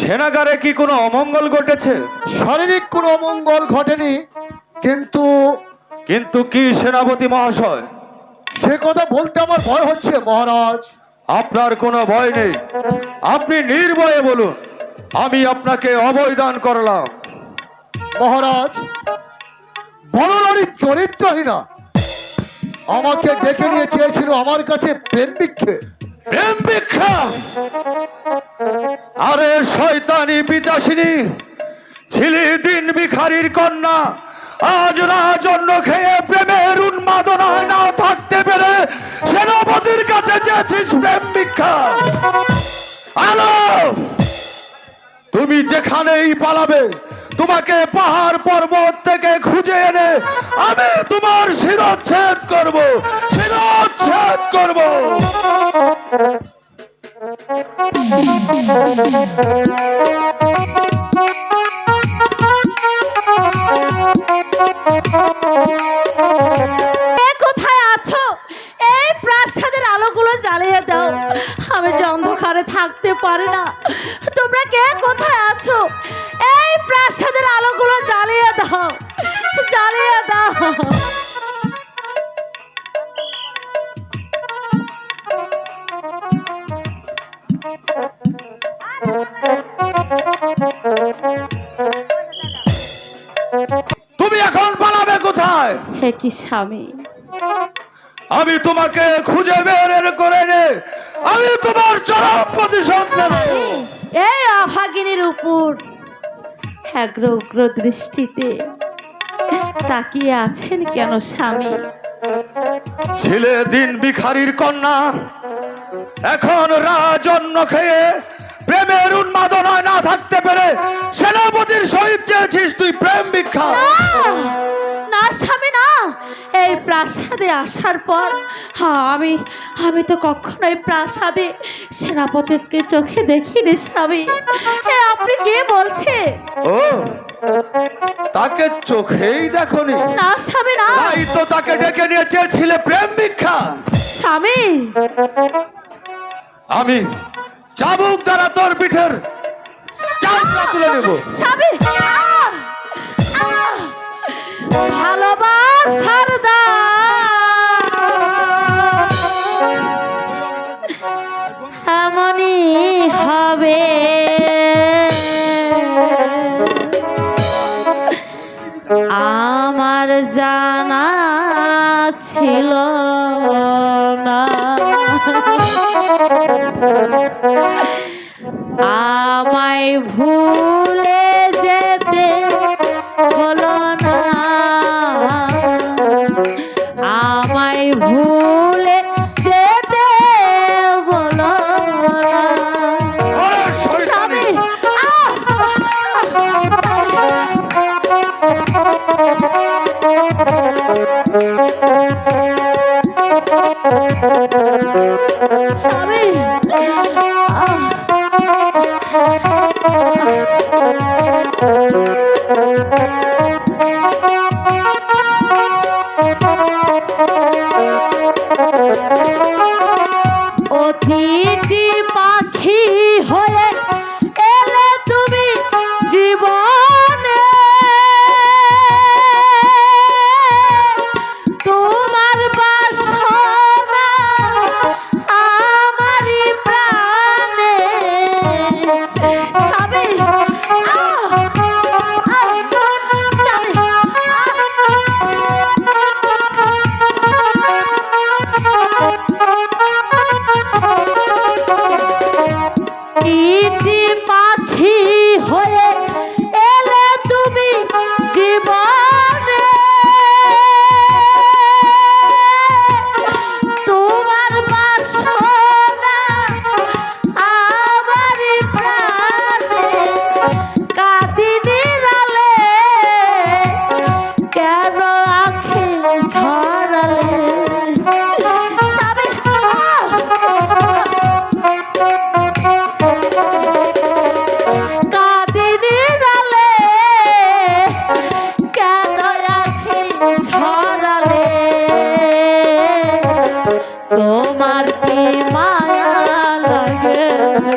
সেনাগারে কি কোনো অমঙ্গল ঘটেছে? শারীরিক কোনো অমঙ্গল ঘটেনি, কিন্তু কিন্তু কি সেনাপতি মহাশয়? সে কথা বলতে আমার ভয় হচ্ছে মহারাজ। আপনার কোনো ভয় নেই, আপনি নির্ভয়ে বলুন, আমি আপনাকে অভয় দান করলাম। মহারাজ, বনরানীর চরিত্রহীনা আমাকে ডেকে নিয়ে চেয়েছিল আমার কাছে প্রেম ভিক্ষে। প্রেম ভিক্ষা? আরে শয়তানি পিচাসিনী, ছিলি দিন ভিখারির কন্যা, আজ রাজন্য খেয়ে প্রেমের উন্মাদনায় না থাকতে পেরে সেনাপতির কাছে চেয়েছিস প্রেম ভিক্ষা? আলো, তুমি যেখানেই পালাবে, তোমাকে পাহাড় পর্বত থেকে খুঁজে এনে আমি তোমার শিরচ্ছেদ করব, শিরচ্ছেদ করব। কোথায় আছো? এই প্রাসাদের আলোগুলো জ্বালিয়ে দাও, আমি যে অন্ধকারে থাকতে পারি না। তোমরা কে কোথায় আছো? এই প্রাসাদের আলোগুলো জ্বালিয়ে দাও, জ্বালিয়ে দাও। তুমি এখন পালাবে কোথায়? হে কি স্বামী, আমি তোমাকে খুঁজে বের করে নে আমি তোমার চরম প্রতিশোধ নেব। এই অভাগিনীর উপর এগ্র উগ্র দৃষ্টিতে তাকিয়ে আছেন কেন স্বামী? ছিলে দিন ভিখারির কন্যা, এখন রাজন্য খেয়ে প্রেমের উন্মাদনায় না থাকতে পেরে সেনাপতির সহিত চেয়েছিস তুই প্রেম ভিক্ষা? না স্বামী না, এই প্রাসাদে আসার পর আমি আমি তো কখনোই প্রাসাদে সেনাপতিকে চোখে দেখিনি স্বামী। হ্যাঁ, আপনি কে বলছে? ও, তাকে চোখেই দেখনি? না স্বামী না। তাই তো তাকে ডেকে নিয়ে চেয়েছিলে প্রেম ভিক্ষা? স্বামী, আমি চাবুক দ্বারা তোর পিঠের চামড়া তুলে নেব। স্বামী, ভালোবাসার এমনই হবে, আমার জানা ছিল না। আমায় ভুলে যেতে হলো না, আমায় ভুলে যেতে বলো না। স্বামী, স্বামী, অতিথি পাখি হয়ে এলে তুমি জীবনে, তোমার বাসনা আমারই প্রাণে। স্বামী,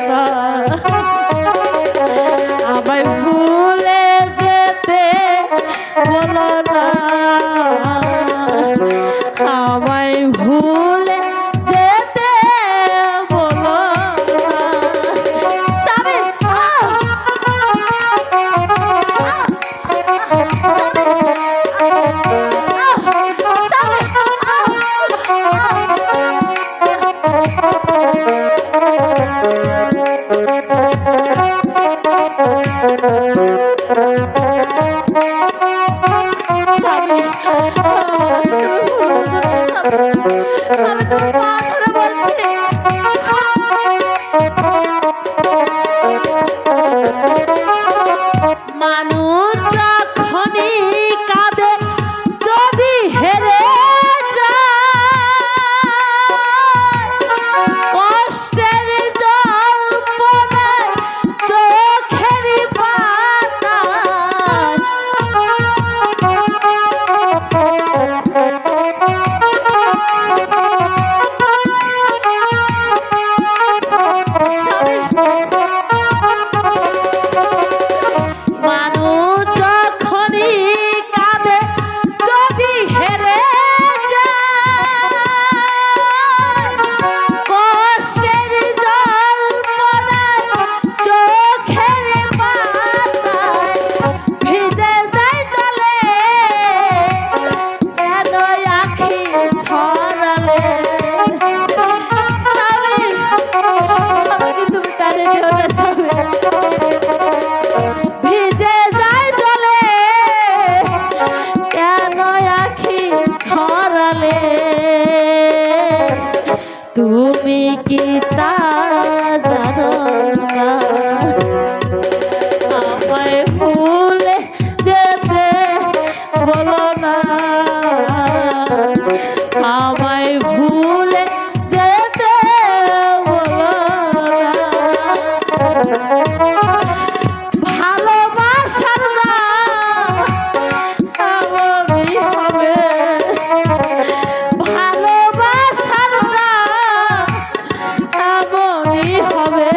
না আমায় ভুলে যেতে বলো না আমায় ভুলে যেতে বলো না স্বামী আমি তো পা ধরে বলছি মানুষ যখনই কাঁদে যদি হেরে যায় কষ্টের জল্পনায় চোখের পাতায় মানুষ যখনই কাঁদে যদি হেরে যায় কষ্টের জল্পনায় চোখের পাতায় ভিজে যায় জলে কেন আখি ঝরালে স্বামী আমাকে তুমি কানে দিও না স্বামী ভিজে যায় জলে কেন আখি ঝরালে তুমি কি তা জানো না আমায় ভুলে যেতে বলো না আমায় ভুলে যেতে বলো না ভালোবাসার দাম এমনই হবে ভালোবাসার দাম এমনই হবে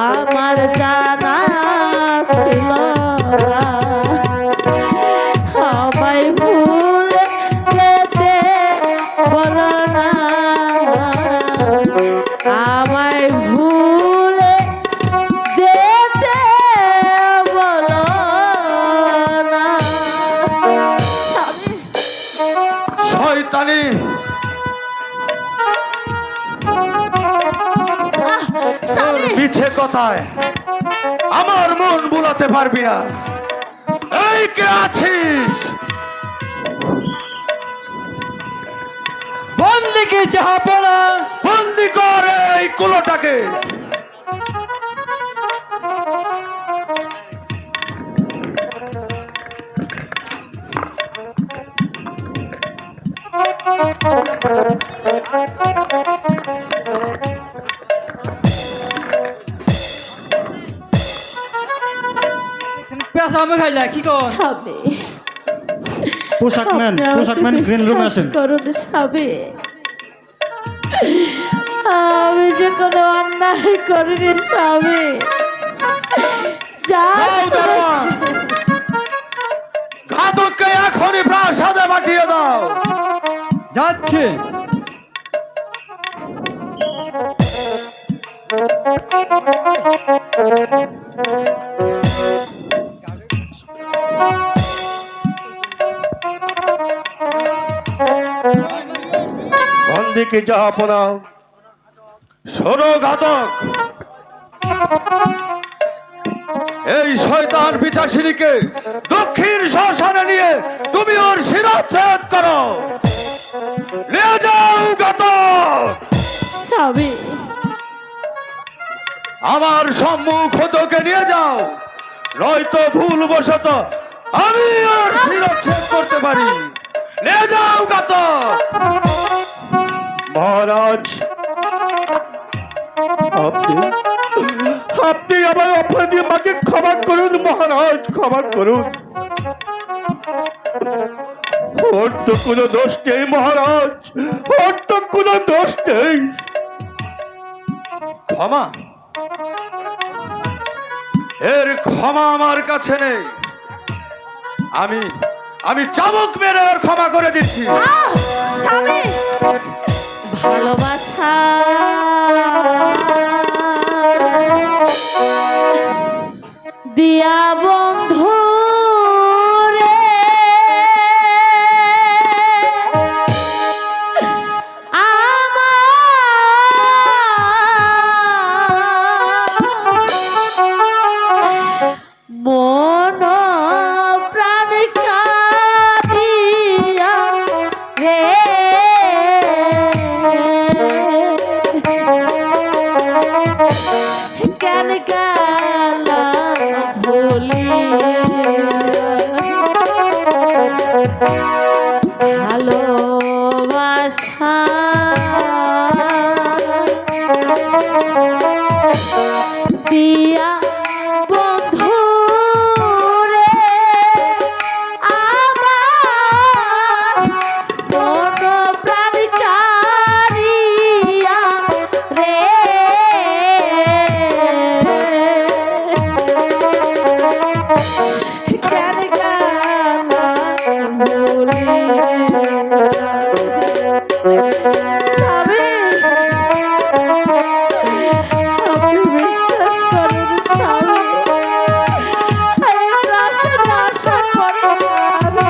আমার জানা ছিল না আমায় ভুলে যেতে বলো না আমায় ভুলে যেতে বলো না স্বামী শয়তানি স্বামী মিছে কথায় আমার মন বুলাতে পারবি না। এই কে আছিস? বন্দিকে জাহাপনা বন্দি কর এই কুলোটাকে। পেশা আমি খাইলা কি কর স্বামী পোশাকম্যান গ্রিন রুমে আসেন করুন স্বামী আমি যে কোনো অন্যায় করিনি স্বামী যা যাও দারোয়ান, ঘাতককে এখনই প্রাসাদে পাঠিয়ে দাও। যাচ্ছে বন্দিকে জাহাপনা, শোনো ঘাতক, এই শয়তান পিশাচিনীকে দক্ষিণ শ্মশানে নিয়ে তুমি ওর শিরচ্ছেদ করো। নিয়ে যাও ঘাতক। স্বামী আমার সম্মুখ তোকে নিয়ে যাও, নয়তো ভুলবশত আমি ওর শিরচ্ছেদ করতে পারি। নিয়ে যাও ঘাতক। মহারাজ, আপনি আমার অপরাধী মাকে ক্ষমা করুন মহারাজ, ক্ষমা করুন। ওর তো কোনো দোষ নেই মহারাজ, ওর তো কোনো দোষ নেই। ক্ষমা? এর ক্ষমা আমার কাছে নেই। আমি আমি চাবুক মেরে ওর ক্ষমা করে দিচ্ছি। আহ, স্বামী, ভালোবাসা দিয়া বন্ধু রে, আমার মন প্রাণ কাঁদিয়া রে, কেন গেলা ভুলিয়া ভালোবাসা দিয়া বন্ধু রে, আমার মন প্রাণ কারিয়া রে, কেন গেলা স্বামী, আপনি বিশ্বাস করেন স্বামী, এই প্রাসাদে আসার পরে আমি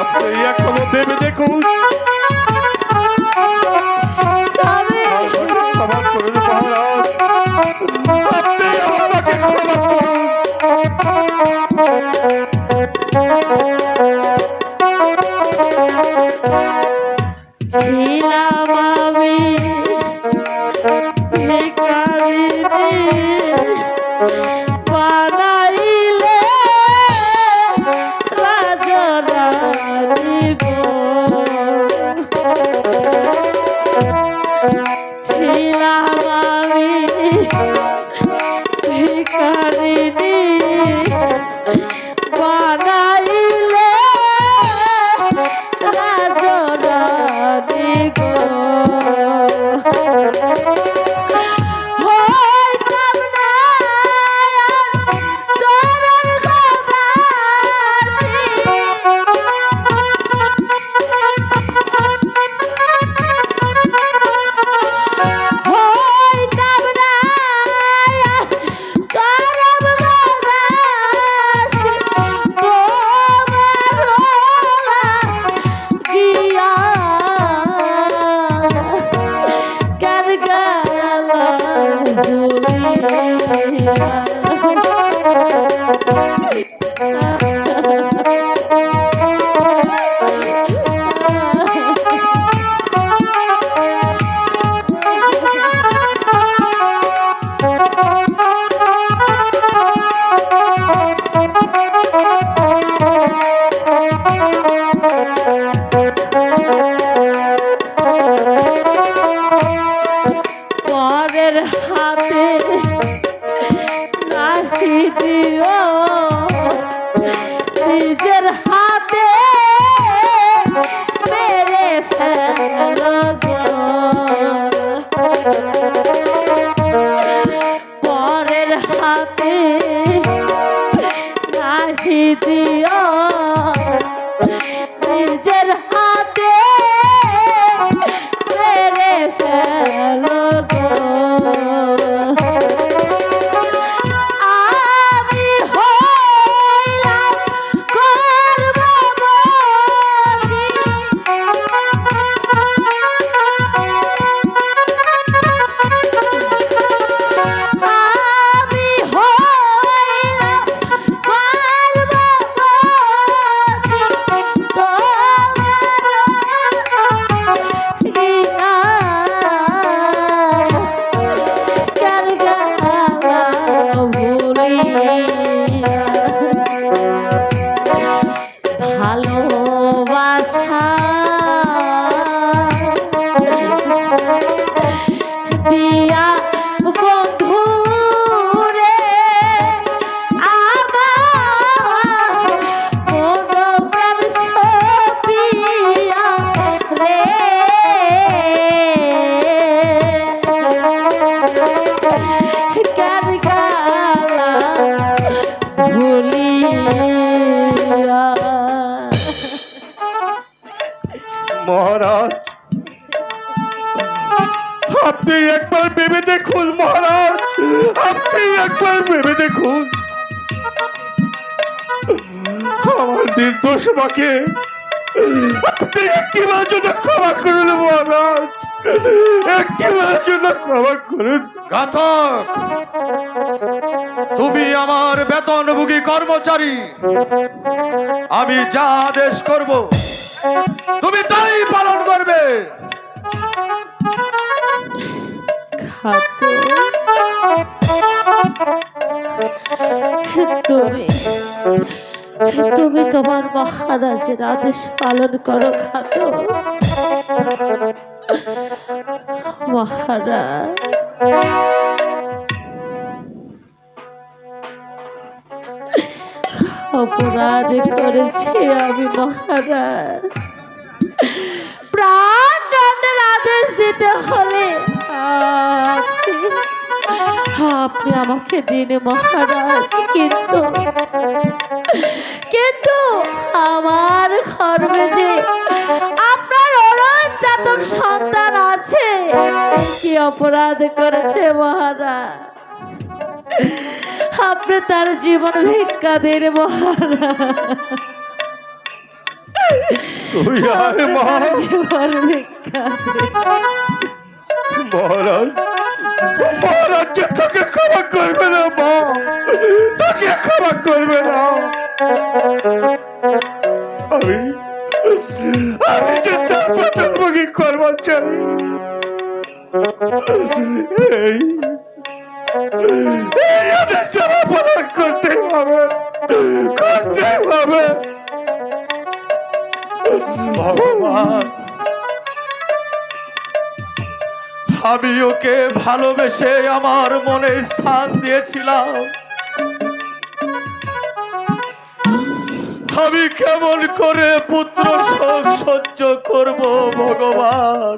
আপনি এখনো ভেবে দেখুন। ক্ষমা করুন মহারাজ, আপনি আমাকে ক্ষমা করুন। ছিলাম আমি ভিখারিনী, বানাইলে রাজা রানী গো। ভালোবাসা দিয়া বন্ধু রে আমার মনোপ্রাণ সপিয়া রে কার গালা ভুলিয়া। মহারাজ, আপনি একবার ভেবে দেখুন মহারাজ, আপনি একবার ভেবে দেখুন আমার নির্দোষ মাকে আপনি একটিবার জন্য ক্ষমা করুন মহারাজ, একটিবার জন্য ক্ষমা করুন। ঘাতক, তুমি আমার বেতনভোগী কর্মচারী, আমি যা আদেশ করব তুমি তাই পালন করবে। তুমি তুমি তোমার মহারাজের আদেশ পালন করো খাতো। মহারাজ, অপরাধ করেছি আমি মহারাজ। প্রাণদণ্ডের আদেশ দিতে হলে আপনি আমাকে দিন মহারাজ, কিন্তু কিন্তু আমার গর্ভে যে আপনার অরজাতক সন্তান আছে, কি অপরাধ করেছে মহারাজ? আপনি তার জীবন ভিক্ষা দিন মহারাজ, জীবন ভিক্ষা দিন। মহারাজ, মহারাজ যে তোকে ক্ষমা করবে না মা, তোকে ক্ষমা করবে না। আমি আমি যে তার বেতনভোগী কর্মচারী, এই আদেশ আমার পালন করতে হবে, করতে হবে। ভগবান, আমি ওকে ভালোবেসে আমার মনে স্থান দিয়েছিলাম, আমি কেমন করে পুত্র শোক সহ্য করব ভগবান?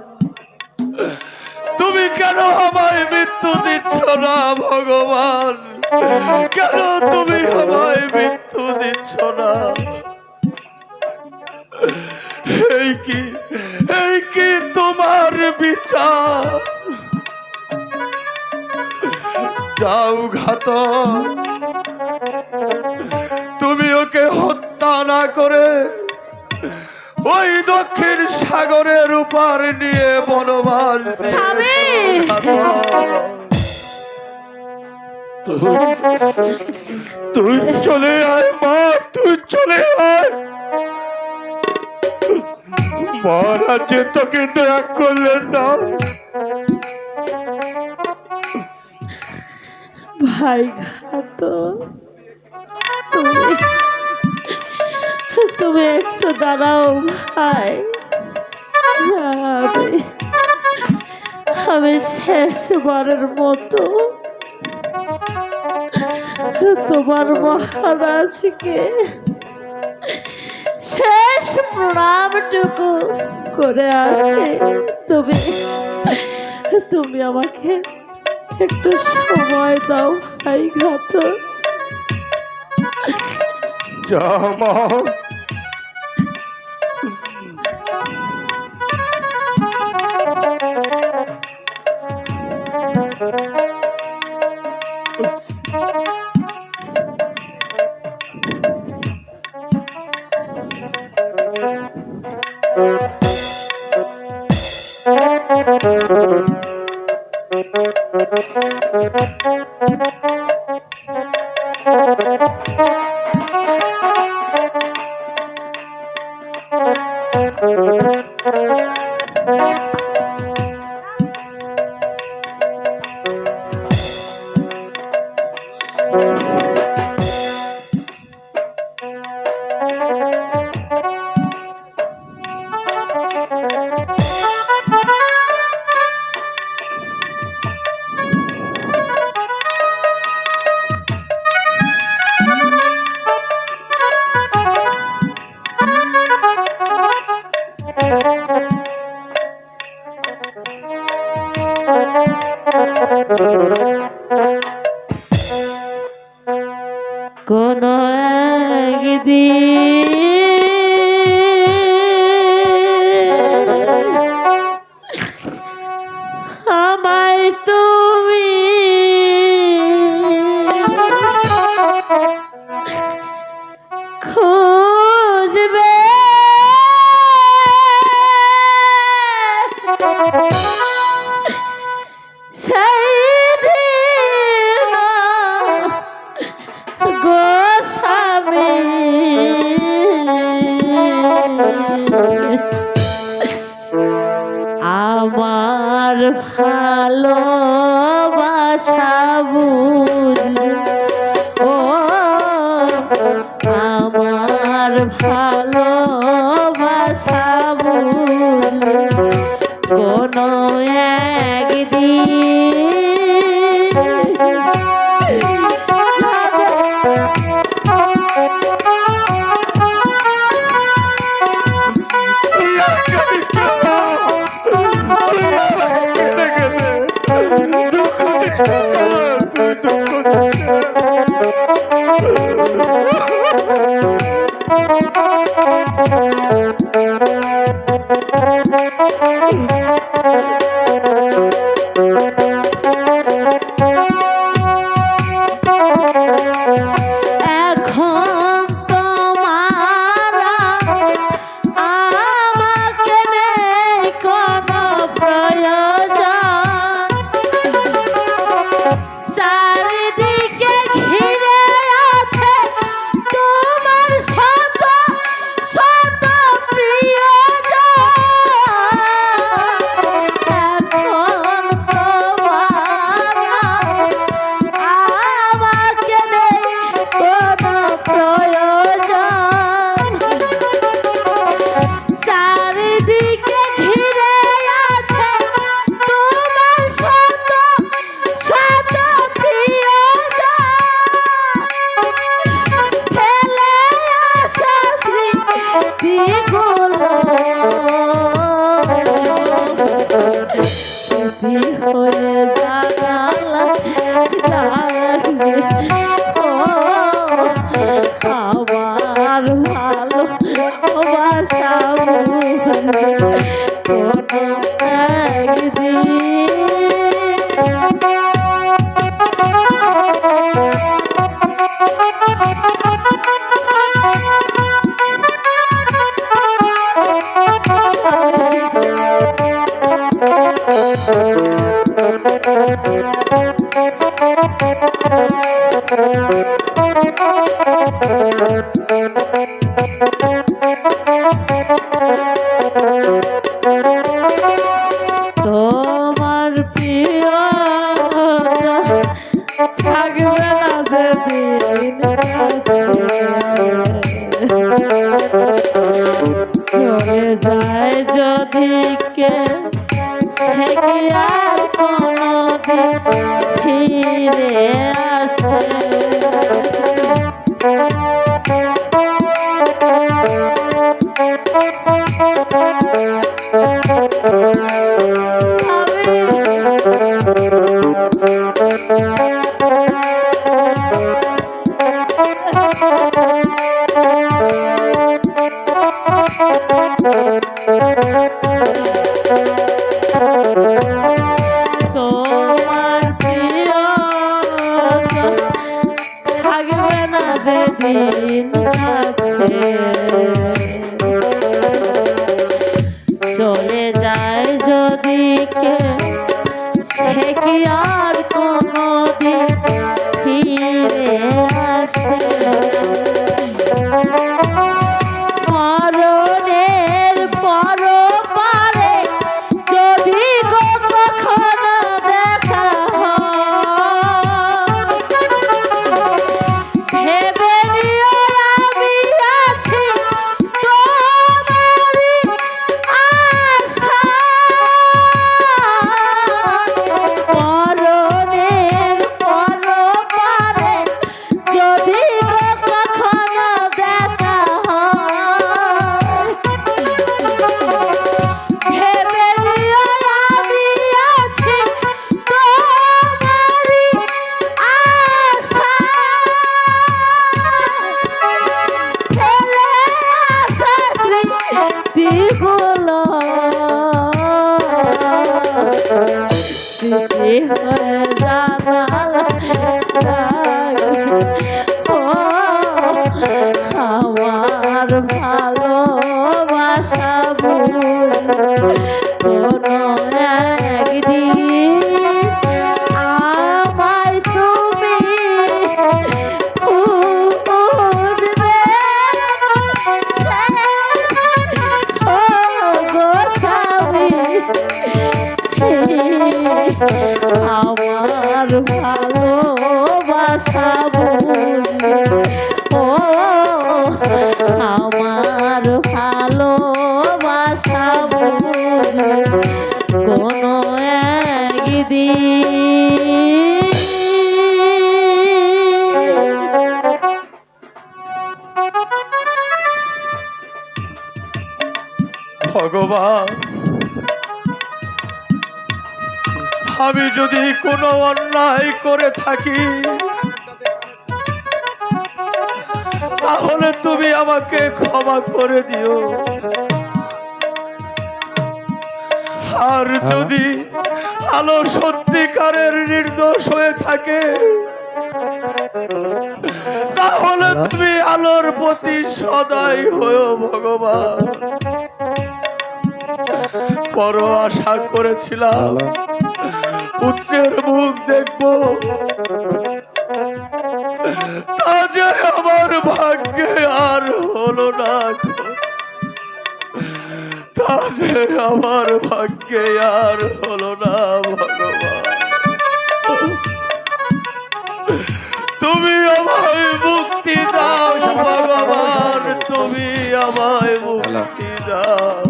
তুমি কেন আমায় মৃত্যু দিচ্ছ না ভগবান? কেন তুমি আমায় মৃত্যু দিচ্ছ না? এই কি তোমার বিচার? যাও ঘাতক, তুমি ওকে হত্যা না করে ওই দক্ষিণ সাগরের উপর নিয়ে বনবাস স্বামী, তুই চলে আয় মা, তুই চলে আয়। মহারাজ যে তোকে দয়া করলেন না। ভাই ঘাতক, তুমি একটু দাঁড়াও ভাই। আমি শেষবারের মতো তোমার মহারাজকে শেষ প্রণামটুকু করে আসে। তুমি আমাকে একটু সময় দাও ভাই ঘাতক। যা মা। আমার ভালোবাসা বুঝলে ও আমার ভালোবাসা বুঝলে কোনো এখন তোমার আমাকে নেই কোনো প্রয়োজন চারিদিকে ঘিরে আছে তোমার শত শত প্রিয়জন এখন তোমার আমাকে নেই কোনো প্রয়োজন চারিদিকে ঘিরে আছে তোমার শত শত প্রিয়জন ফেলে আসা স্মৃতিগুলো স্মৃতি হয়ে জানালা জানবে ও আমার ভালোবাসা বুঝলে কোনো একদিন তোমার প্রিয় থাকবে না যেদিন চলে যায় যদি কে সে কি আর কোনোদিন ফিরে আসে তোমার প্রিয় থাকবে না যেদিন কাছে চলে যায় যদি কে সে কি আর কোনোদিন ফিরে আসে মরণের পর পারে যদি গো কখনো দেখা হয় ভেবে নিও আমি আছি তোমারই আশায় মরণের পর পারে যদি গো কখনো দেখা হয় ভেবে নিও আমি আছি তোমারই আশায় ফেলে আসা স্মৃতিগুলো স্মৃতি হয়ে জানালা ও আমার ভালোবাসা বুঝলে কোনো একদিন আমায় তুমি খুঁজবে ভগবান, আমি যদি কোনো অন্যায় করে থাকি তাহলে তুমি আমাকে ক্ষমা করে দিও, আর যদি আলো সত্যিকারের নির্দোষ হয়ে থাকে তাহলে তুমি আলোর প্রতি সদাই হয়েও ভগবান। বড় আশা করেছিলাম পুত্রের মুখ দেখবো, তা যে আমার ভাগ্যে আর হলো না, তা যে আমার ভাগ্যে আর হলো না ভগবান। তুমি আমায় মুক্তি দাও ভগবান, তুমি আমায় মুক্তি দাও।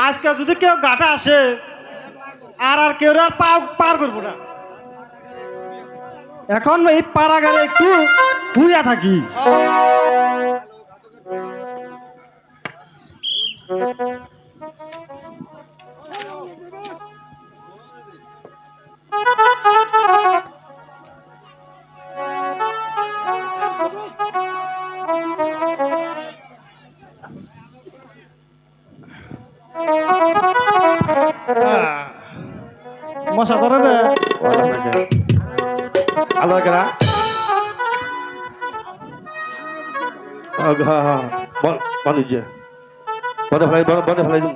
আজকে যদি কেউ ঘাটে আসে আর আর কেউ আর পার করবো না। এখন এই পাড়া গেলে একটু ঘুরিয়া থাকি। মশা ধরে রে আলো কেনা বাণিজ্য বন্ধ ফেলাই দিন।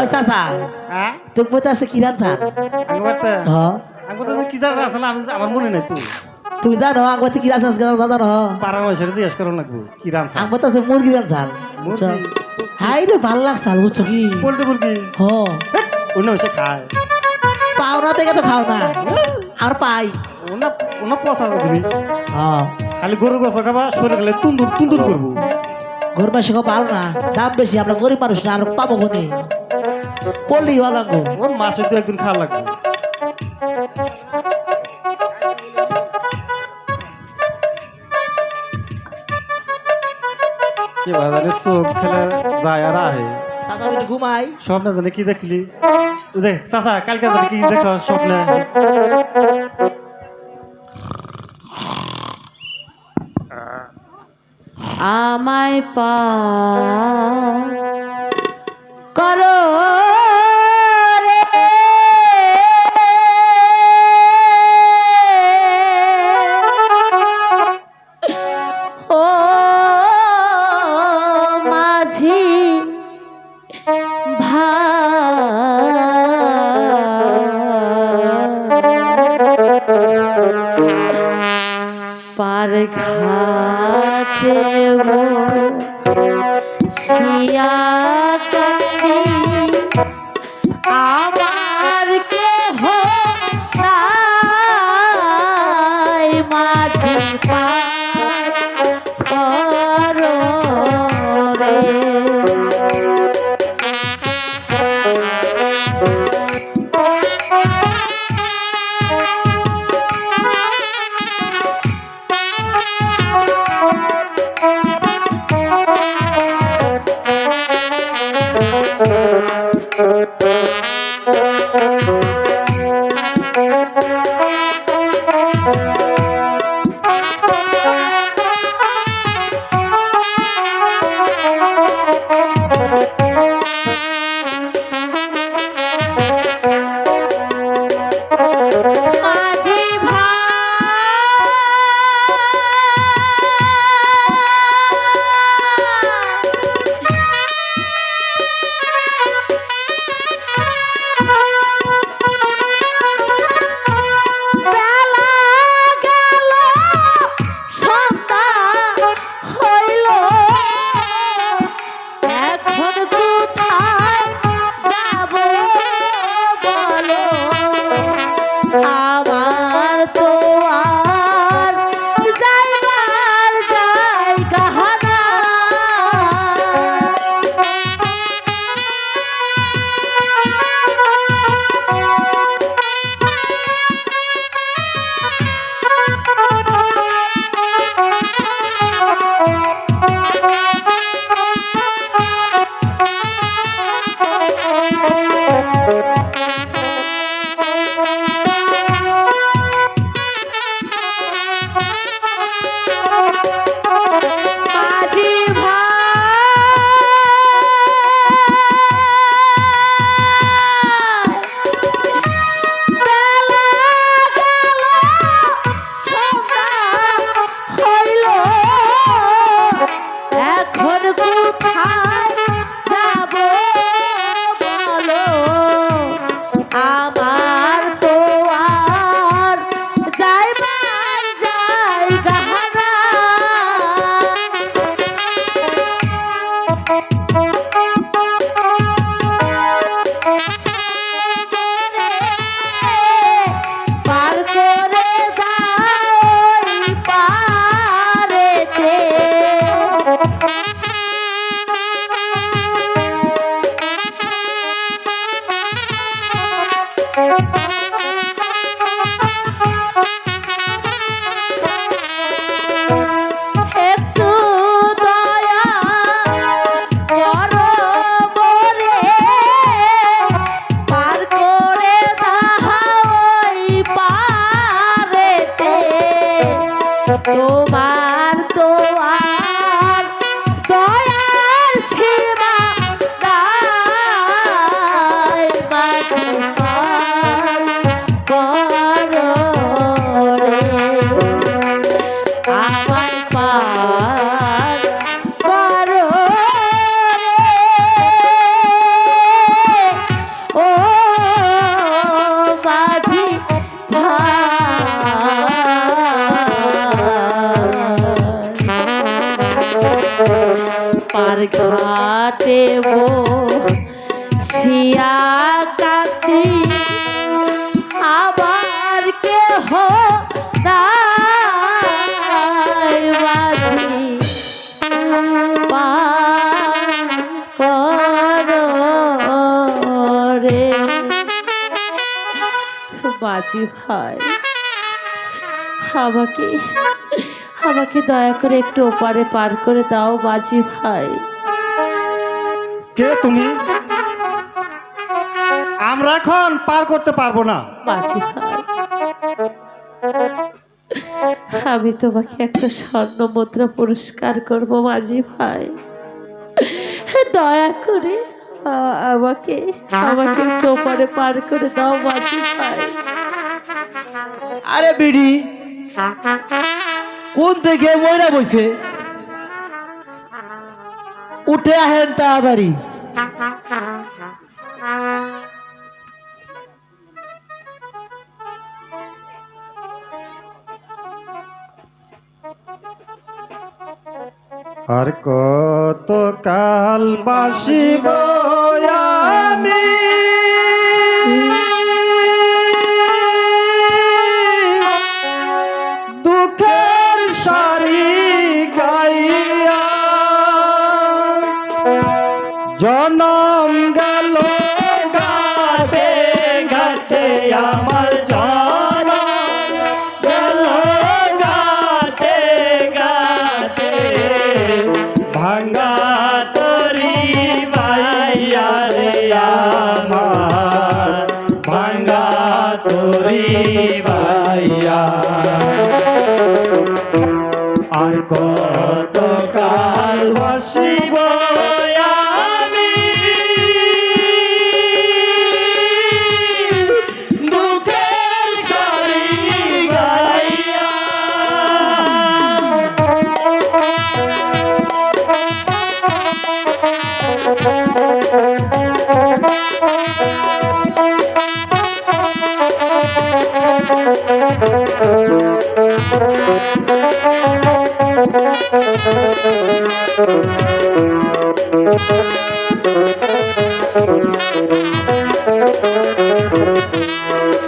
ওই চাচা হ্যাঁ তোর মধ্যে আছে কি রান্না কি জানা আছে না, আমার মনে নাই। তুমি জানো আগতে কি রান্না জানো পাড়া মানুষের জিজ্ঞেস করো লাগবো কি রান্না। আমার আছে মুরগি রান্না হাই রে ভাল লাগছে বুঝছো কি পোল্ট্রি মুরগি হ অন্য সে খায় পাও না দেখে তো খাও না আর পাই ওনা পচা জিনিস। হ্যাঁ খালি গরু গোছ খাবা শরীর গেলে তুন্দুর তুন্দুর করবো। গরু মাসে পাও না, দাম বেশি, আমরা গরিব মানুষ না, আমরা পাবো কোনে পড়লেই ভালো লাগবো। ও মাসে দু একদিন খাওয়া লাগবে। কি বাজারে চোখ খেলে যায় আর আহে। চাচা আমি একটু ঘুমাই। স্বপ্নে জানে কি দেখলি? দেখ চাচা কালকে জানে কি দেখ স্বপ্নে? আমায় পা করো রে ও মাঝি পার ঘাটে শিয়া কান্দি আমার কেহ নাই মাঝি পার করো রে। মাঝি ভাই ঘাটে বসিয়া কাঁদি আবার কেহ নাই মাঝি রে বাজি ভাই, আমাকে আমাকে দয়া করে একটু ওপারে পার করে দাও বাজি ভাই। কে তুমি? আমরা এখন পার করতে পারবো না। বাজি ভাই, আমি তোমাকে একটা স্বর্ণ মুদ্রা পুরস্কার করব মাঝি ভাই, দয়া করে আমাকে আমাকে একটু ওপারে পার করে দাও মাঝি ভাই। আরে বিড়ি কোন থেকে ময়রা বইছে, উঠে আহেন তাড়াতাড়ি। আর কত কাল বাসিব আমি দুঃখের সারি গাইয়া, জনম গেল ঘাটে ঘাটে আমার জনম গেল ঘাটে ঘাটে, ভাঙ্গা তরি বাইয়া রে আমার, ভাঙ্গা তরি বাইয়া। আর কত কাল বসিব আমি দুঃখের সারি গাইয়া।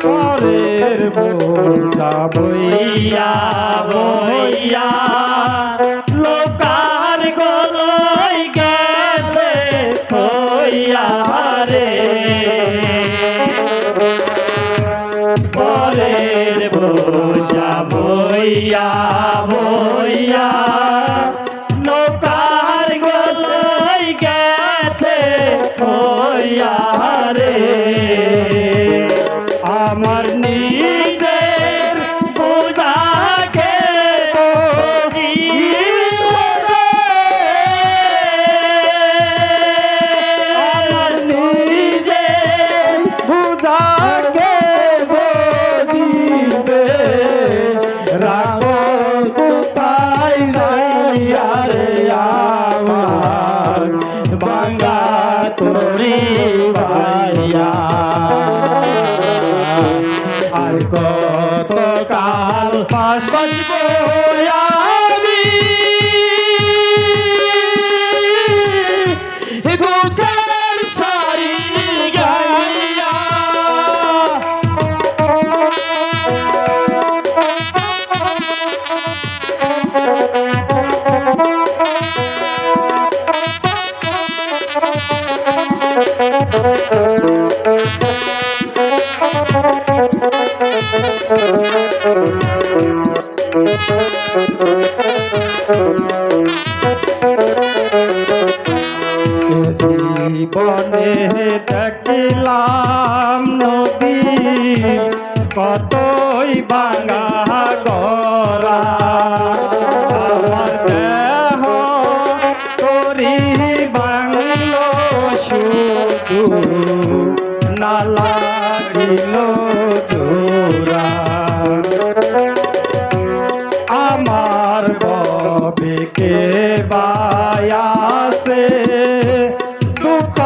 পরের বোঝা বইয়া বইয়া লোকার গলই গেছে হইয়া রে, পরের বোঝা বইয়া বইয়া নৌকার গলই গেছে হইয়া রে। আমার নিজের বোঝাকে আমার নিজের বোঝাকে বদিবে, রাখো কোথায় যাইয়া রে আমার, বাঙ্গা তোরি ভাইয়া। আর কত কাল বাসব আমি দুঃখের সারি গাইয়া। জীবনে দেখিলাম নদী কতই বাঙা গড়া, আমার দেহ তোরি বাংল শুধু না লাগিল জোড়া। আমার ববিকে বায়াসে দুঃখ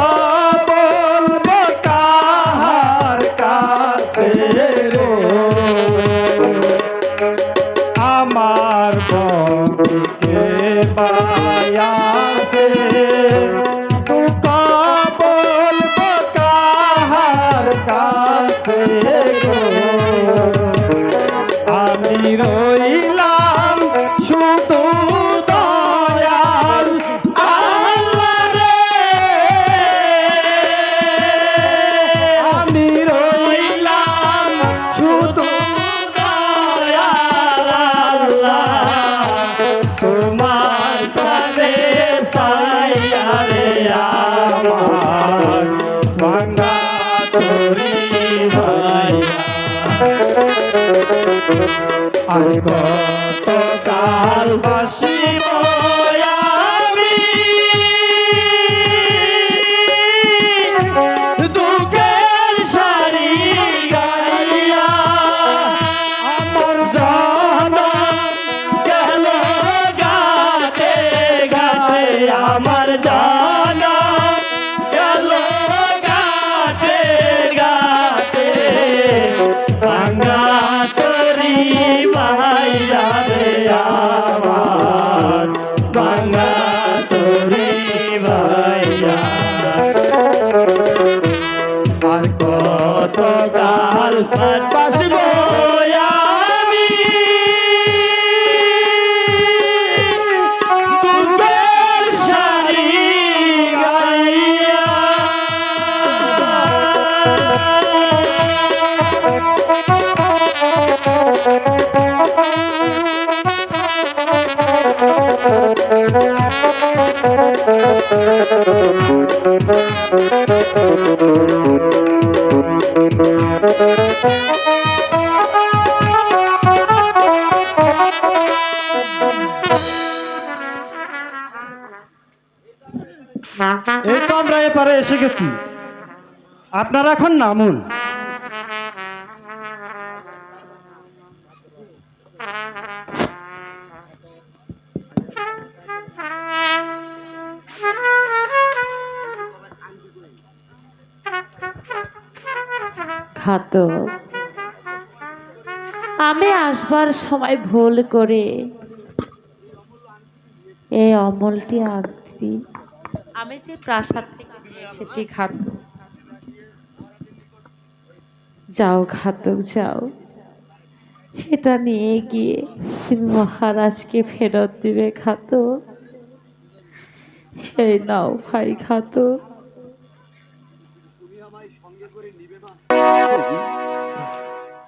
বলবো কাহার কাছে রে, তোরি ভাইয়া আর কত কাল বাসিব আমি দুঃখের সারি গাইয়া আমার জানা গেল গাতে গাতে আমার জানা গেল গাতে গাতে ভাঙা তরি ভাইয়া রে আমার ভাঙা তরি ভাইয়া আর কত কাল বাসিব আমি দুঃখের সারি গাইয়া এই তো আমরা এপারে এসে গেছি, আপনারা এখন নামুন। ঘাতক, আমি আসবার সময় ভুল করে এই অমলটি আকৃতি আমি যে প্রাসাদ থেকে নিয়ে এসেছি। ঘাতক, যাও ঘাতক যাও, এটা নিয়ে গিয়ে তুমি মহারাজকে ফেরত দিবে। ঘাতক, এই নাও ভাই ঘাতক।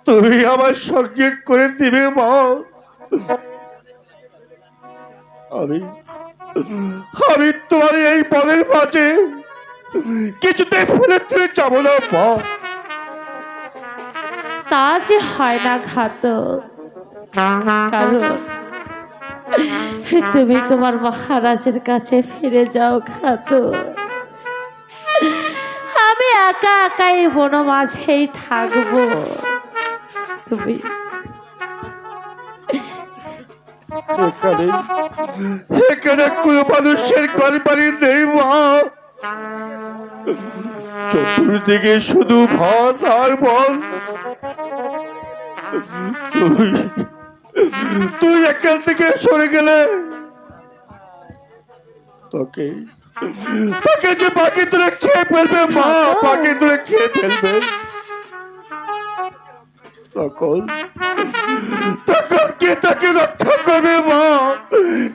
তুমি আমার সঙ্গে করে দিবে মা। আমি আমি তোমার এই পদের মাঝে কিছুতে ফেলে তুলে যাবো না মা। তা যে হয় না ঘাতক, কারণ তুমি তোমার মহারাজের কাছে ফিরে যাও। ঘাতক, আমি একা একাই বন মাঝেই থাকবো। তুমি এখানে এখানে কোনো মানুষের ঘর বাড়ি নেই মা। চতুর্দিকে শুধু ভাত আর বল। তুই এখান থেকে সরে গেলে তোকে তোকে যে বাকি তুলে খেয়ে ফেলবে মা, বাকি তুলে খেয়ে ফেলবে। তখন তখন কে তাকে রক্ষা করবে মা?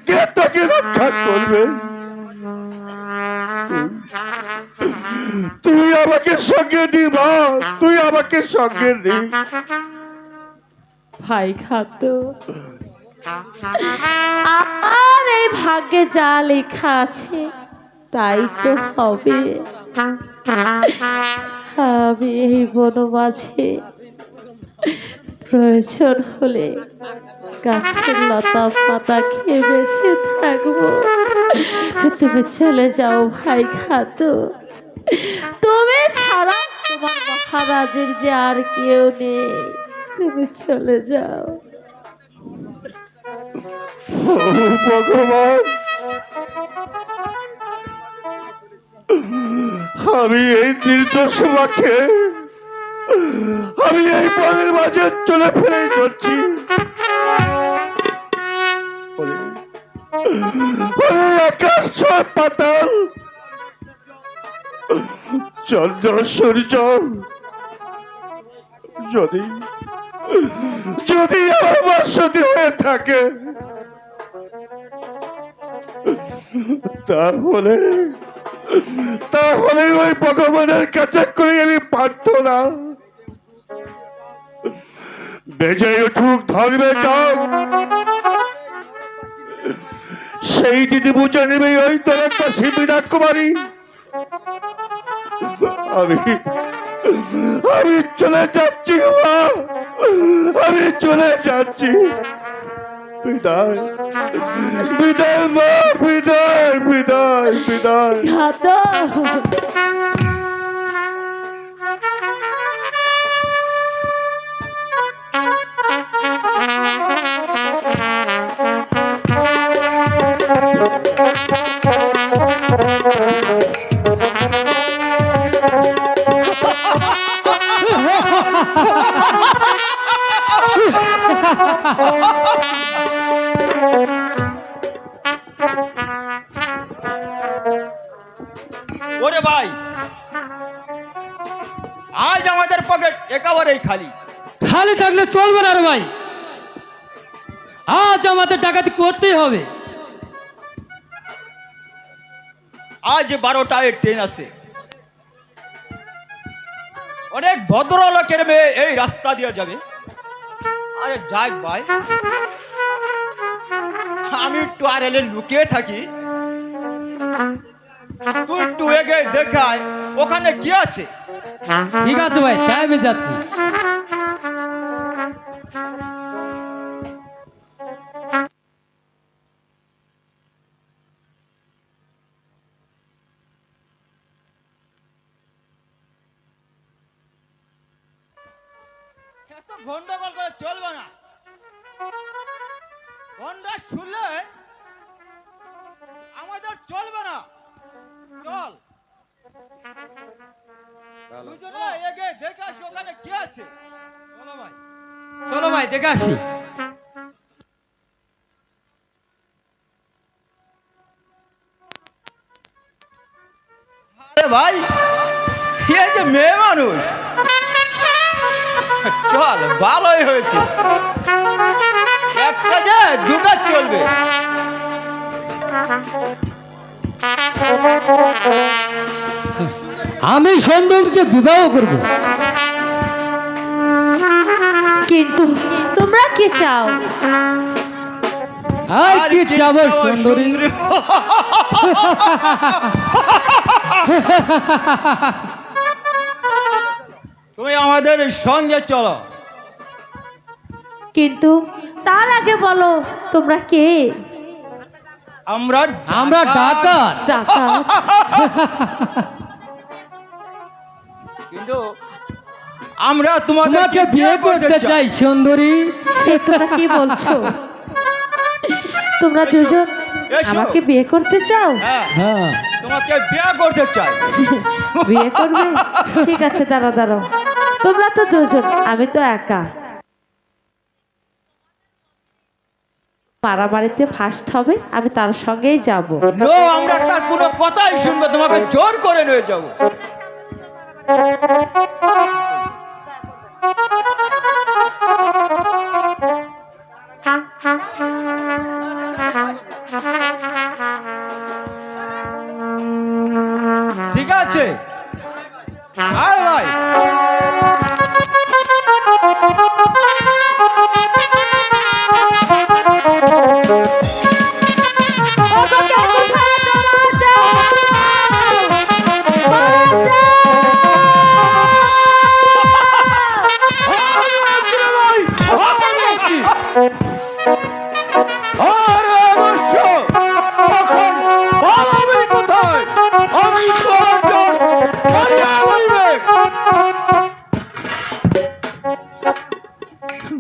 কে তাকে রক্ষা করবে? তুই আমাকে সঙ্গে দি মা, তুই আমাকে সঙ্গে দি। ভাই ঘাতক, আর এই ভাগ্যে যা লেখা আছে তাই তো হবে। আমি এই বন মাঝে প্রয়োজন হলে গাছের লতা পাতা খেয়ে বেঁচে থাকবো। তুমি চলে যাও ভাই ঘাতক, তুমি ছাড়া তোমার মহারাজের যে আর কেউ নেই। তুমি চলে যাও। ও ভগবান, আমি এই নির্দোষ মাকে আমি এই বনের মাঝে চলে ফেলে যাচ্ছি। আকাশ ছয় পাতাল, চন্দ্র সূর্য যদি যদি আমার বাসতি হয়ে থাকে, তাহলে তাহলে ওই ভগবানের কাছে করে আমি প্রার্থনা বেজে উঠুক ধর্মের ডাক, সেই দিদি বুঝে নেবে ওই তোর একটা শিবিরা কুমারী। আমি আমি চলে যাচ্ছি মা, আমি চলে যাচ্ছি। বিদায় বিদায় মা, বিদায় বিদায় বিদায়। ঘাতক ওরে ভাই, আজ আমাদের পকেট একেবারেই খালি। খালি থাকলে চলবে না রে ভাই, আজ আমাদের ডাকাতি করতেই হবে। আজ 12টায় ট্রেন আছে। অনেক ভদ্রলোকের মেয়ে এই রাস্তা দিয়ে যাবে। আরে যাক ভাই, আমি একটু আর এলে লুকিয়ে থাকি, তুই একটু এগে দেখায় ওখানে কি আছে। ঠিক আছে ভাই, তাই আমি যাচ্ছি। এত গন্ডগোল করে চলবে না, গন্ডা শুনলে আমাদের চলবে না। চল দুজনে এগে দেখে আসি ওখানে কি আছে। চলো ভাই, চলো ভাই, দেখে আসি। আরে ভাই, এ যে মেয়ে মানুষ, চল ভালোই হয়েছে, এক কাজে দু কাজ চলবে। আমি সুন্দরকে বিবাহ করব। কিন্তু তোমরা কি চাও? আর আর কি চাবো চাও, সুন্দরী? তুমি আমাদের সঙ্গে চলো। কিন্তু তার আগে বলো তোমরা কে? আমরা আমরা ডাকাত। ডাকাত? কিন্তু আমরা তোমাকে তোমাকে বিয়ে করতে চাই সুন্দরী। এ তোমরা কি বলছো? তোমরা দুজন এসো। আমাকে বিয়ে করতে চাও? হ্যাঁ, হ্যাঁ, তোমাকে বিয়ে করতে চাই। বিয়ে করবে? ঠিক আছে, দাঁড়াও দাঁড়াও, তোমরা তো দুজন, আমি তো একা। মারামারিতে ফার্স্ট হবে, আমি তার সঙ্গেই যাব। নো, আমরা তার কোনো কথাই শুনবো, তোমাকে জোর করে নিয়ে যাবো। ঠিক আছে, আয় ভাই। আরে অবশ্য, তখন পালাবি কোথায়? আমি তো একজন কারিয়া লইবে।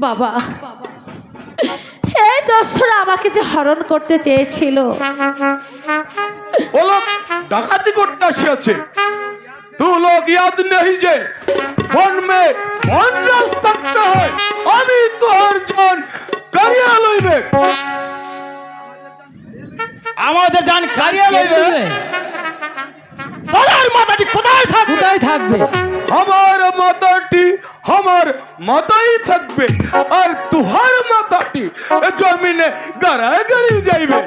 বাবা, এই দস্যুরা আমাকে যে হরণ করতে চেয়েছিল, वो लोग डाकाती करते আসিয়াছে। तू लोग याद नहीं जे वन में वन रास तकते है। আমি তোর জন কারিয়া লইবে। আমাদের জান কারিয়া লইবে। তোর মাথাটি কোথায় থাকবে? কোথায় থাকবে? আমার মাথাটি আমার মাথায় থাকবে, আর তুহার মাথাটি জমিনে গাড়ায় গাড়ি যাইবে।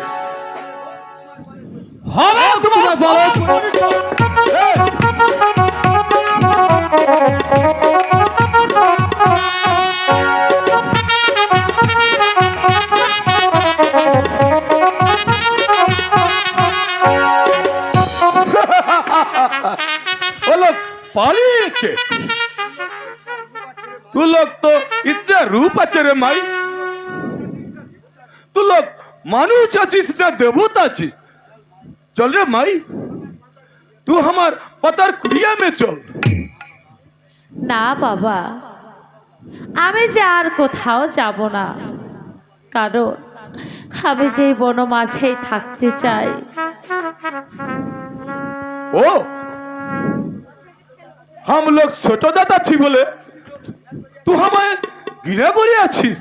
হবে তোমার বলো। এই, वो लोग পালিয়েছে। तू लोग तो इतना रूप আছে রে মাই, तू लोग মানুষ আছিস না দেবতা আছিস? চল রে মাই, तू हमार पतार कुड़िया में चल। না বাবা, আমি যে আর কোথাও যাব না, কারণ আমি যে এই বন মাঝেই থাকতে চাই। ओ हम लोग ছোট দাদা ছি বলে তুই আমায় ঘৃণা করে আছিস?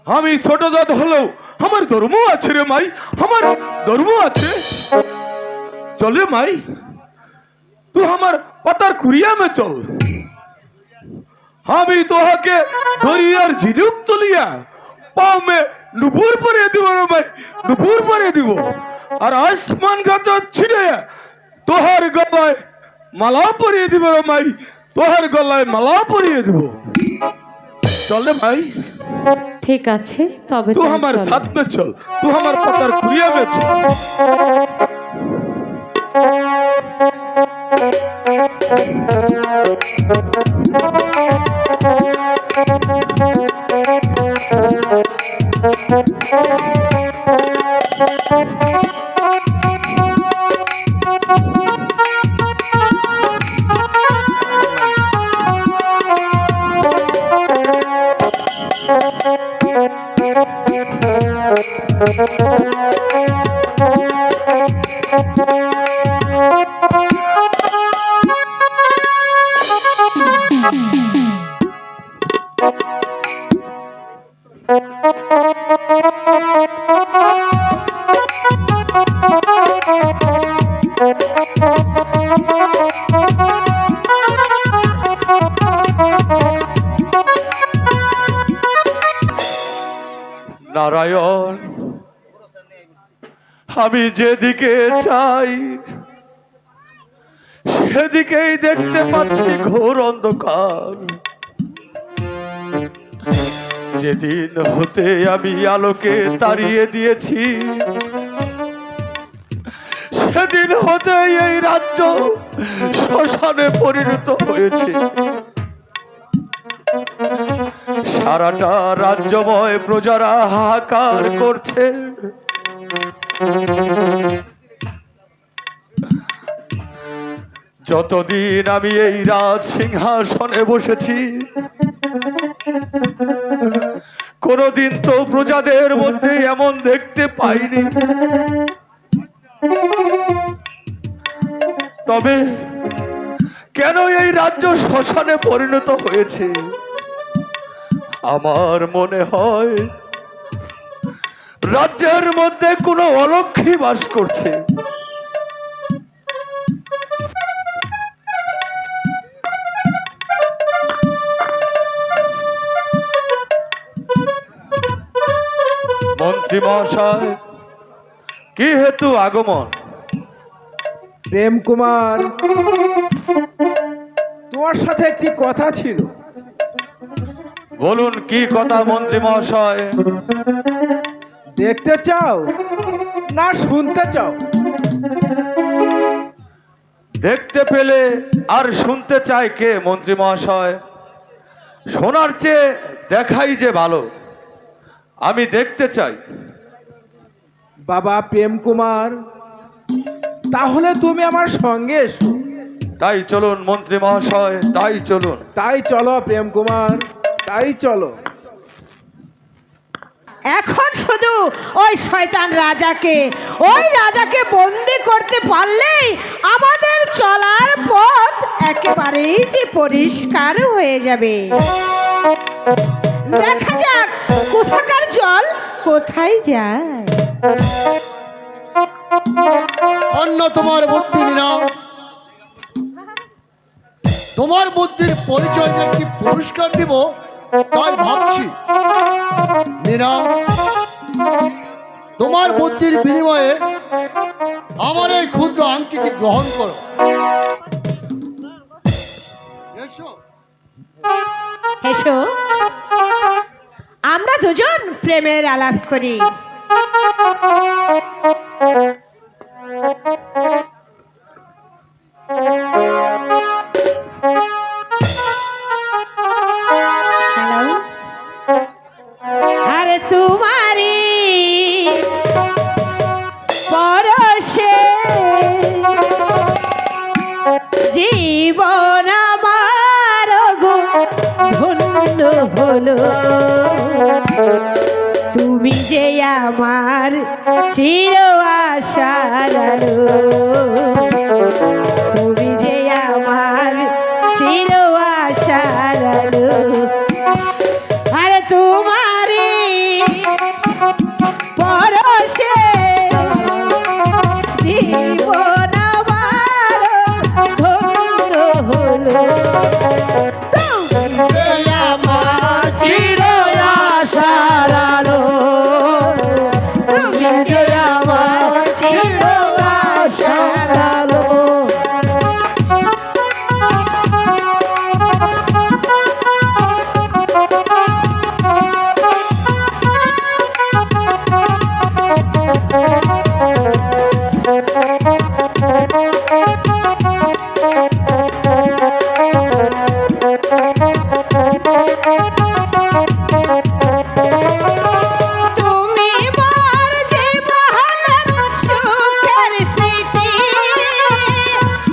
আমি ছোট দাদা হলেও আমার ধর্ম আছে রে মাই, আমার ধর্ম আছে। চল রে মাই, তুই আমার পাতার কুড়িয়া মে চল। আমি তোহাকে দরিয়ার ঝিনুক তুলিয়া পাও মে নুপুর পরে দিব রে মাই, নুপুর পরে দিব। আর আসমান গাছা ছিঁড়ে তোহার গলায় মালা পরিয়ে দিব রে মাই, তোহার গলায় মালা পরিয়ে দিব। চল রে ভাই, ঠিক আছে, তবে तू তাই हमारे চলো। साथ में चल, तू हमारे पतार कुड़िया में चल। নারায়ণ, আমি যেদিকে চাই সেদিকেই দেখতে পাচ্ছি ঘোর অন্ধকার। যেদিন হতে আমি আলোকে তাড়িয়ে দিয়েছি, সেদিন হতে এই রাজ্য শ্মশানে পরিণত হয়েছে। সারাটা রাজ্যময় প্রজারা হাহাকার করছে। যতদিন আমি এই রাজ সিংহাসনে বসেছি, কোনদিন তো প্রজাদের মধ্যে এমন দেখতে পাইনি। তবে কেন এই রাজ্য শ্মশানে পরিণত হয়েছে? আমার মনে হয় রাজ্যের মধ্যে কোনো অলক্ষী বাস করছে। মন্ত্রী মহাশয়, কি হেতু আগমন? প্রেম কুমার, তোমার সাথে একটি কথা ছিল। বলুন, কি কথা মন্ত্রী মহাশয়? দেখতে চাও না শুনতে চাও? দেখতে পেলে আর শুনতে চায় কে মন্ত্রী মহাশয়? শোনার চেয়ে দেখাই যে ভালো। আমি দেখতে চাই। বাবা প্রেম কুমার, তাহলে তুমি আমার সঙ্গে এসো। তাই চলুন মন্ত্রী মহাশয়, তাই চলুন। তাই চলো প্রেম কুমার, তাই চলো। এখন শুধু ওই শয়তান রাজাকে বন্দি করতে পারলেই আমাদের চলার পথ একেবারেই যে পরিষ্কার হয়ে যাবে। দেখা যাক কোথাকার জল কোথায় যায়। অন্য তোমার বুদ্ধি মিনা, তোমার বুদ্ধির পরিচয় যে কি পুরস্কার দিব তাই ভাবছি। মিনা, তোমার বুদ্ধির বিনিময়ে আমার এই ক্ষুদ্র আংটিটি গ্রহণ করো। এসো। এসো, আমরা দুজন প্রেমের আলাপ করি। হলো তুমি যে আমার চির আশার আলো তুমি যে আমার চির আশার আলো আর তোমারই পরশে জীবন আমার ধন্য হলো তুমি আমার চির আশার আলো তুমি যে আমার চির আশার আলো তুমি মোর জীবনের সুখের স্মৃতি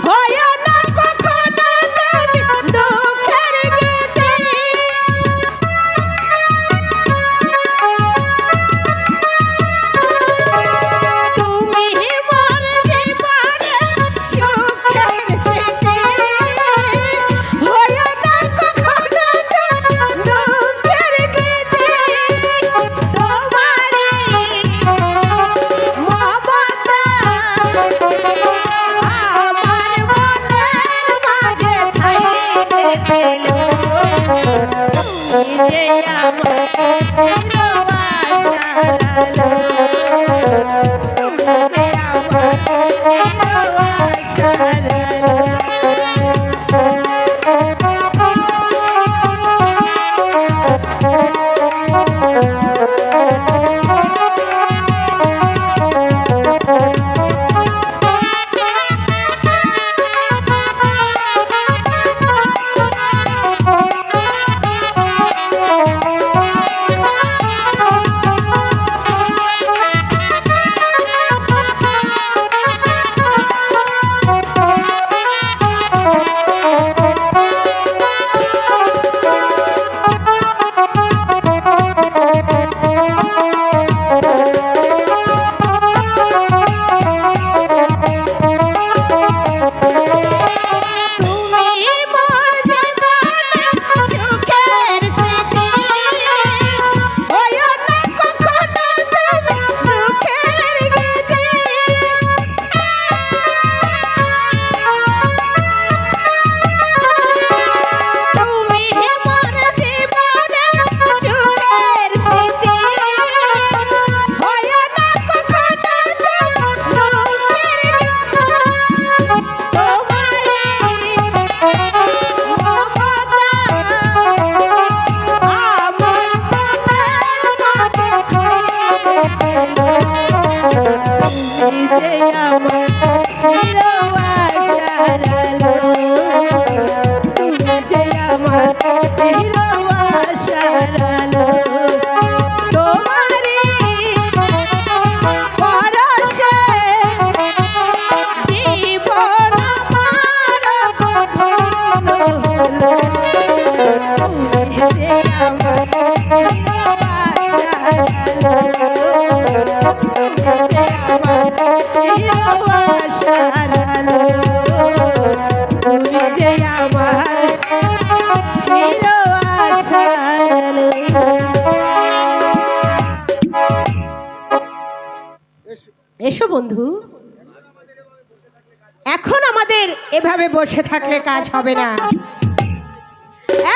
হয় না কখনো তুমি দুঃখের গীতি তুমি মোর জীবনের সুখের স্মৃতি হয় না কখনো তুমি দুঃখের গীতি তোমারই মমতা আমার মনের মাঝে থাইতে পেল তুমি যে আমার চির আশার আলো তুমি যে আমার চির আশার তুমি মোর জীবনের সুখের স্মৃতি হয় না কখনো তুমি দুঃখের গীতি তুমি মোর জীবনের সুখের স্মৃতি হয় না কখনো তুমি এসো বন্ধু এখন আমাদের এভাবে বসে থাকলে কাজ হবে না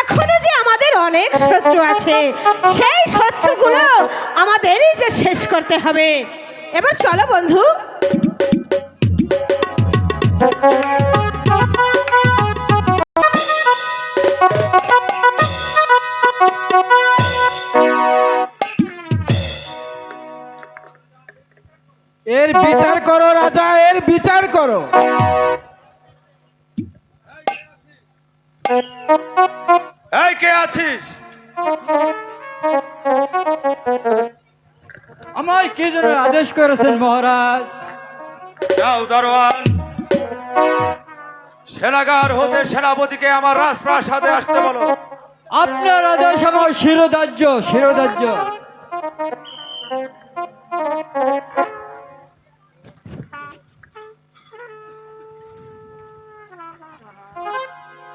এখনো যে আমাদের অনেক শত্রু আছে সেই শত্রুগুলো আমাদেরই যে শেষ করতে হবে এবার চলো বন্ধু এর বিচার করো রাজা, এর বিচার করো। এই কে আছিস? আমায় কি যেন আদেশ করেছেন মহারাজ? যাও দরওয়ান, সেনাগার হতে সেনাপতিকে আমার রাজপ্রাসাদে আসতে বলো। আপনার আদেশ আমার শিরোধার্য শিরোধার্য।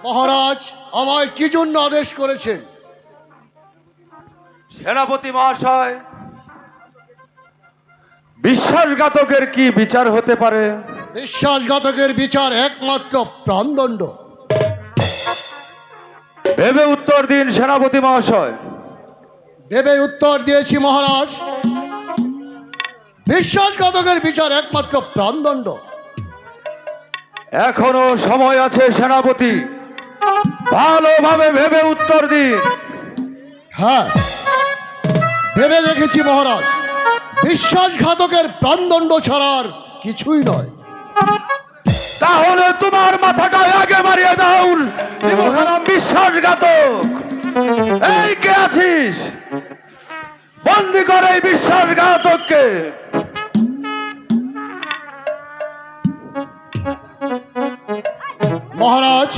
মহারাজ আমায় কি জন্য আদেশ করেছেন? সেনাপতি মহাশয়, বিশ্বাসঘাতকের কি বিচার হতে পারে? বিশ্বাসঘাতকের বিচার একমাত্র প্রাণদণ্ড। ভেবে উত্তর দিন সেনাপতি মহাশয়। ভেবে উত্তর দিয়েছি মহারাজ, বিশ্বাসঘাতকের বিচার একমাত্র প্রাণদণ্ড। এখনো সময় আছে সেনাপতি, ভালোভাবে ভেবে উত্তর দিন। হ্যাঁ, ভেবে দেখেছি মহারাজ, বিশ্বাসঘাতকের প্রাণদণ্ড ছাড়ার কিছুই নয়। তাহলে তোমার মাথাটা আগে মারিয়ে দাও বিশ্বাসঘাতক। এই কে আছিস? বন্দি করে এই বিশ্বাসঘাতককে। মহারাজ,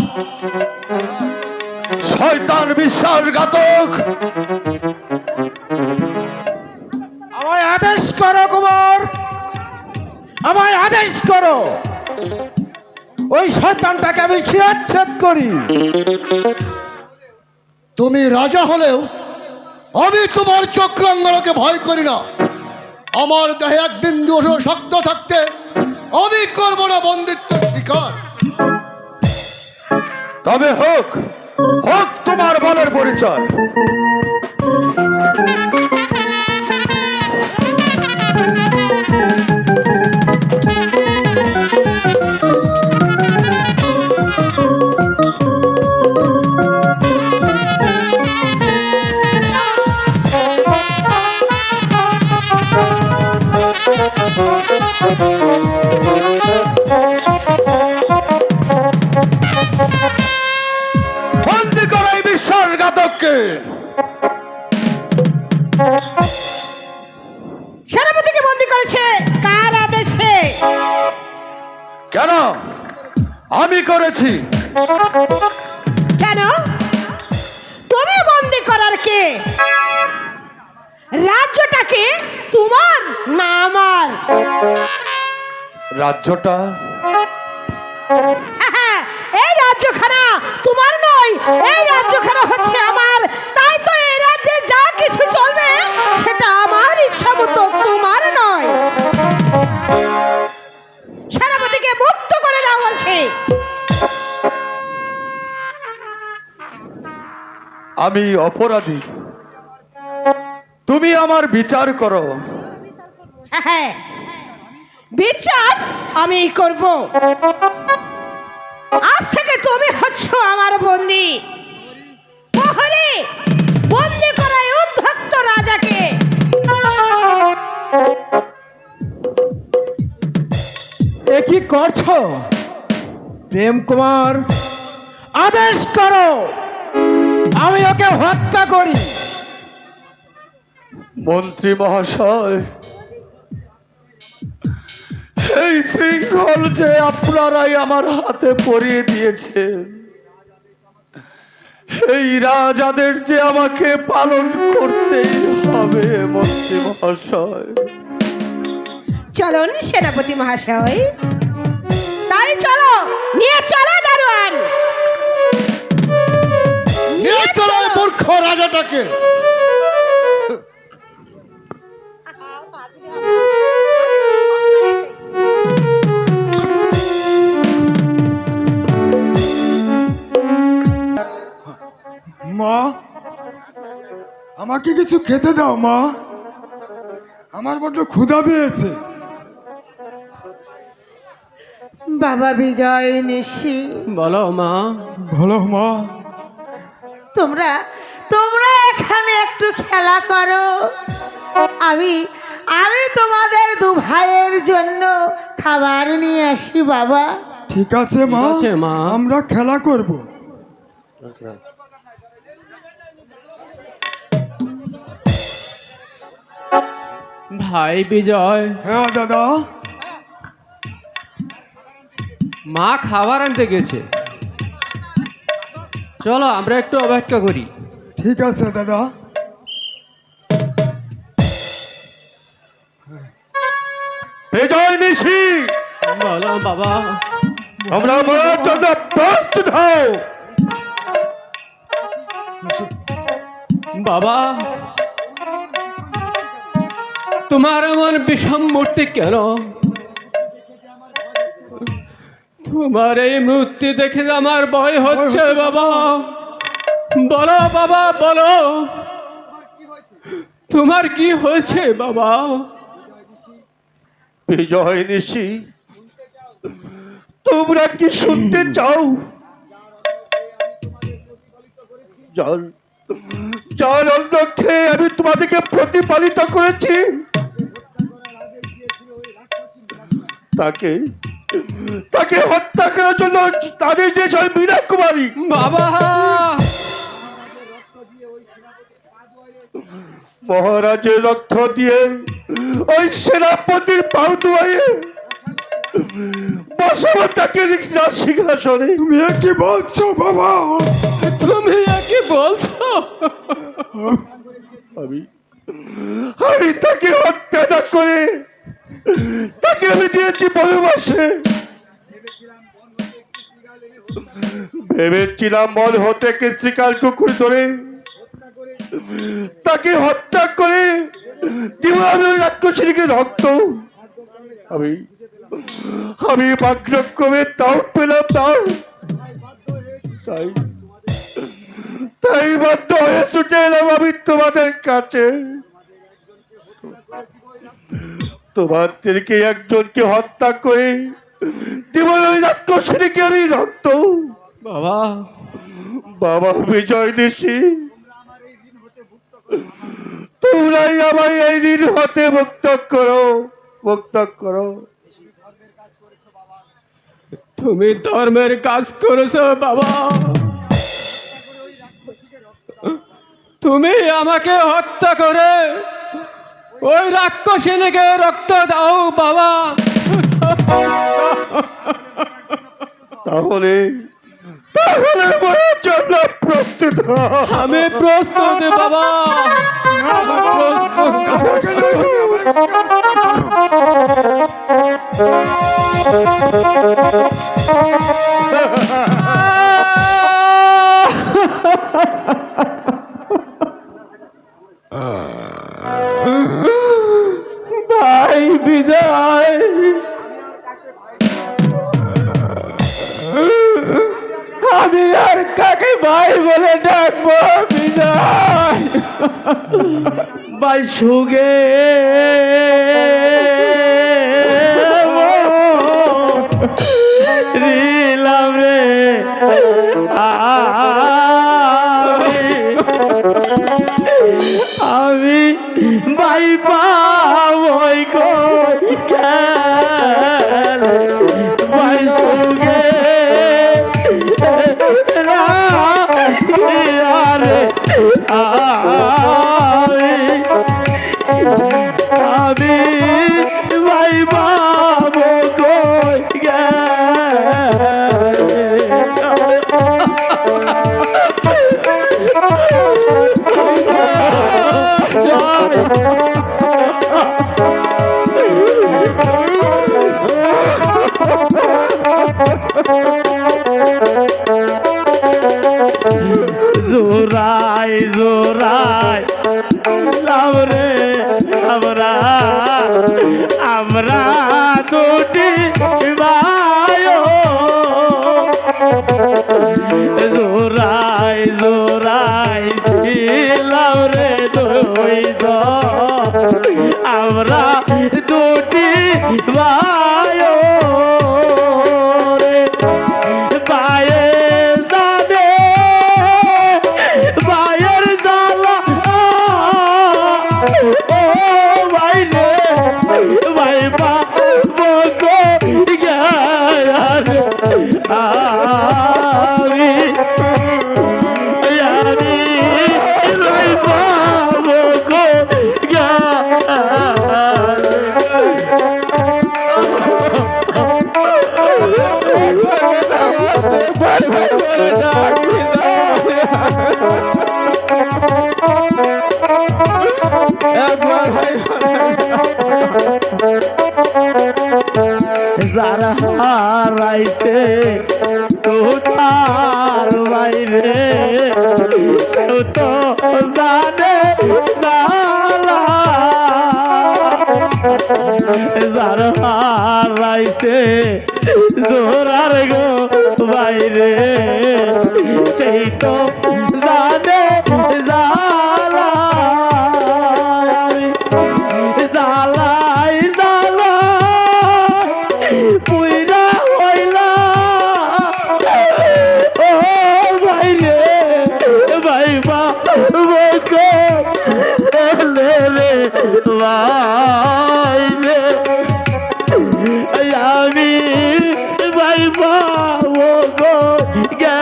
শয়তান বিশ্বাসঘাতক, আমায় আদেশ করো কুমার, আমায় আদেশ করো, ওই শয়তানটাকে আমি শিরচ্ছেদ করি। তুমি রাজা হলেও আমি তোমার চক্রাঙ্গনাকে ভয় করি না। আমার দেহে এক বিন্দু শক্ত থাকতে আমি করবো না বন্দিত্ব স্বীকার। তবে হোক হোক তোমার বলের পরিচয়। বন্দি করে এই বিশ্বাসঘাতককে। সেনাপতিকে বন্দি করেছে কার আদেশে? কেন? আমি করেছি। কেন? তুমি বন্দি করার কে? রাজ্যটাকে তোমার না আমার? রাজ্যটা হ্যাঁ, এই রাজ্যখানা তোমার নয়, এই রাজ্যখানা হচ্ছে আমার। তাই তো এই রাজ্যে যা কিছু চলবে সেটা আমার ইচ্ছা মতো, তোমার নয়। সেনাপতিকে মুক্ত করে দাও বলছে। আমি অপরাধী, তুমি আমার বিচার করো। হ্যাঁ, বিচার আমি করব। আজ থেকে তুমি হচ্ছ আমার বন্দি। প্রহরী, বন্দি করাই উদ্ধত্ত রাজাকে। এ কি করছো প্রেম কুমার? আদেশ করো, আমি ওকে হত্যা করি। মন্ত্রী মহাশয়, এই শৃঙ্খল যে আপনারাই আমার হাতে পরিয়ে দিয়েছেন, এই রাজাদের যে আমাকে পালন করতেই হবে মন্ত্রী মহাশয়। চলুন সেনাপতি মহাশয়, তাই চলো, নিয়ে চলো দারোয়ান, নিয়ে চলো এই মূর্খ রাজাটাকে। মা, আমাকে কিছু খেতে দাও মা, আমার বড্ড ক্ষুধা পেয়েছে। বাবা বিজয় নিশি, বলো মা। বলো মা। তোমরা তোমরা এখানে একটু খেলা করো। আমি আমি তোমাদের দু ভাইয়ের জন্য খাবার নিয়ে আসি বাবা। ঠিক আছে মা, ঠিক আছে মা। আমরা খেলা করব। ভাই বিজয়, হ্যাঁ দাদা। মা খাবার আনতে গেছে, চলো আমরা একটু অপেক্ষা করি। ঠিক আছে দাদা। বিজয় নিশি, বলো বাবা। আমরা মরার জন্য প্রস্তুত হও। বাবা, তোমার এমন বিষম মূর্তি কেন? তোমার এই মূর্তি দেখে আমার ভয় হচ্ছে বাবা। বলো বাবা, বলো তোমার কি হয়েছে বাবা? বিজয় নিশি, তোমরা কি শুনতে চাও? জল জল অন্ধ খেয়ে আমি তোমাদেরকে প্রতিপালিত করেছি। তাকে তাকে হত্যা করার জন্য তাদের যে ছয় মীরা কুমারী বাবা, মহারাজের রক্ত দিয়ে ওই সেনাপতির পাও ধুয়ে বসাবো তাকে সিংহাসনে। তুমি এ কি বলছো বাবা? তুমি কি বলছো? আমি আমি তাকে হত্যা না করে তাকে আমি দিয়েছি বনবাসে। ভেবেছিলাম বন হতে একটি শিকার কুকুর ধরে তাকে হত্যা করে রাক্ষসীকে রক্ত আমি আমি ভাগ্যক্রমে তাও পেলাম তাও। তাই তাই বাধ্য হয়ে ছুটে এলাম আমি তোমাদের কাছে। তোমাদেরকে একজনকে হত্যা করে জীবন ওই রাক্ষসীকে আমি রক্ত। বাবা, বাবা বিজয় নিশি, তোমরাই আমায় এই ঋণ হতে মুক্ত করো, মুক্ত করো। তুমি ধর্মের কাজ করেছো বাবা। তুমি আমাকে হত্যা করে ওই রাক্ষসীকে রক্ত দাও বাবা। তাহলে তাহলে মরার জন্য প্রস্তুত হও। আমি প্রস্তুত বাবা। ভাই বিজয়, আমি আর কাকে ভাই বলে ডাকবো? বিজয় ভাই সুগে রিলাম রে আমি ভাই পাবই কই গেলে ভাই সুগে রে আমি ভাই বাবু কই জোরাই জোরাই লাভরে আমরা আমরা দুটি ভাইও জোরাই জোরাই লাভরে দুই আমরা দুটি ভাইও রে পায়ে জানে ভাইয়ের জ্বালা ও ভাই রে ভাই বাবু গো আমি হারাইছে কোথার বাইরে সেও তো জানে জালা যার হারাইছে জোরার গো বাইরে সেই তো জানে জালা জালাই জালা পুইরা হইলা ও বাইরে ভাইবা বকে রে রে বাইরে আমি ভাইবা ও গো গে